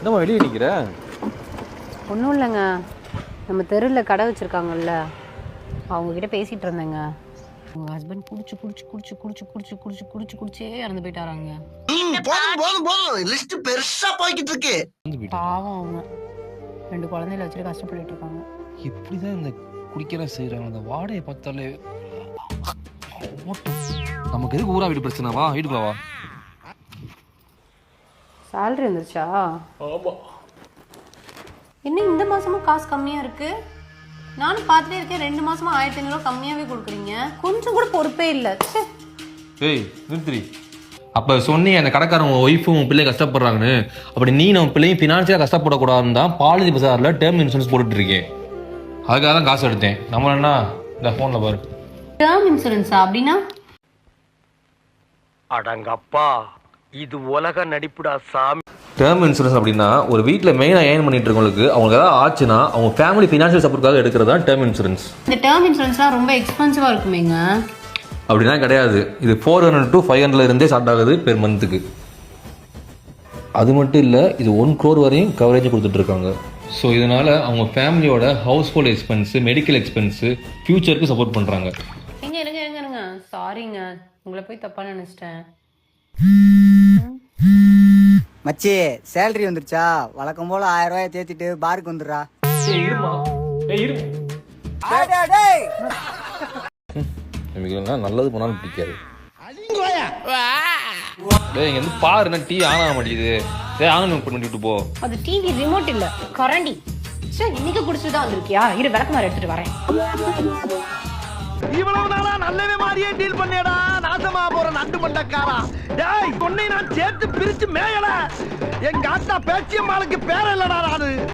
என்னம்மா வெளியே நிற்கிற? ஒன்றும் இல்லைங்க, நம்ம தெருவில் கடை வச்சுருக்காங்கல்ல, அவங்கக்கிட்ட பேசிகிட்டு இருந்தேங்க. உங்கள் ஹஸ்பண்ட் குடிச்சு குடிச்சு குடிச்சு குடிச்சு குடிச்சு குடிச்சு குடிச்சு குடிச்சே இறந்து போயிட்டாராங்க. லிஸ்ட் பெருசா போய்கிட்டு இருக்கு. பாவம் அவங்க 2 குழந்தைகளை வச்சுட்டு கஷ்டப்பட்டுட்டு இருக்காங்க. இப்படிதான் இந்த குடிக்கிற செய்யறாங்க. அந்த வாடையை பார்த்தாலே நமக்கு எதுக்கு ஊரா வீடு பிரச்சனைவா? வீட்டுக்குள்ள வா. சேலரி வந்துருச்சா? என்ன இந்த மாசமும் காசு கம்மியா இருக்கு? நானும் பார்த்துட்டே இருக்கேன், 2 மாசமா 1500 கம்மியாவே கொடுக்குறீங்க. கொஞ்சம் கூட பொறுப்பே இல்லை. ஏய் நிறுத்திரி. அப்போ சொன்னீங்க அந்த கடைக்காரங்க ஒய்ஃபும் பிள்ளையும் கஷ்டப்படுறாங்கன்னு. அப்படி நீ நம்ம பிள்ளையும் ஃபினான்ஷியலாக கஷ்டப்படக்கூடாதுன்னு தான் பாலிசி பசாரில் டேர்ம் இன்சூரன்ஸ் போட்டுட்டு இருக்கேன். அதுக்காக தான் காசு எடுத்தேன். நம்ம என்ன இந்த ஃபோனில் பாரு. டேர்ம் இன்சூரன்ஸா? அப்படின்னா அடங்கப்பா, இது உலக நடிப்புடா சாமி. டேர்ம் இன்சூரன்ஸ் அப்படின்னா ஒரு வீட்டில் மெயினாக ஏர்ன் பண்ணிட்டு இருக்கவங்களுக்கு அவங்களுக்கு ஏதாவது ஆச்சுன்னா அவங்க ஃபேமிலி ஃபினான்ஷியல் சப்போர்ட்டுக்காக எடுக்கிறது தான் டேர்ம் இன்சூரன்ஸ். இந்த டேர்ம் இன்சூரன்ஸ்லாம் ரொம்ப எக்ஸ்பென்சிவாக இருக்குமேங்க? அப்படின்னா கிடையாது. இது 400 to 500 இருந்தே ஸ்டார்ட் ஆகுது பெர் மந்த்துக்கு. அது மட்டும் இல்லை, இது 1 crore வரையும் கவரேஜ் கொடுத்துட்ருக்காங்க. ஸோ இதனால் அவங்க ஃபேமிலியோட household expense, medical expense, ஃப்யூச்சருக்கு சப்போர்ட் பண்ணுறாங்க. இருங்க சாரிங்க, உங்களை போய் தப்பாக நினச்சிட்டேன். மச்சி சேலரி வந்துருச்சா? வழக்கம் போல 1000 ரூபாயை தேத்திட்டு பாருக்கு வந்துடுறா. நல்லது போனாலும் பிடிக்காது. இங்க வந்து பாருன்னா டீ ஆன் ஆக மாட்டேங்குது. ஆன் பண்ணிட்டு போ. அது டிவி ரிமோட் இல்ல, கரண்டி. சரி, இன்னைக்கு குடிச்சிட்டு தான் வந்திருக்கியா? இரு, விளக்குமாறு எடுத்துட்டு வரேன். இவ்வளவு நாளா நல்லவே மாதிரியே டீல் பண்ணியடா, நாசமா போற நண்டு மண்டக்காரா. டேய், பொண்ணை நான் சேர்த்து பிரிச்சு மேயல. எங்க அத்தா பேச்சியம்மாளுக்கு பேர இல்லடா.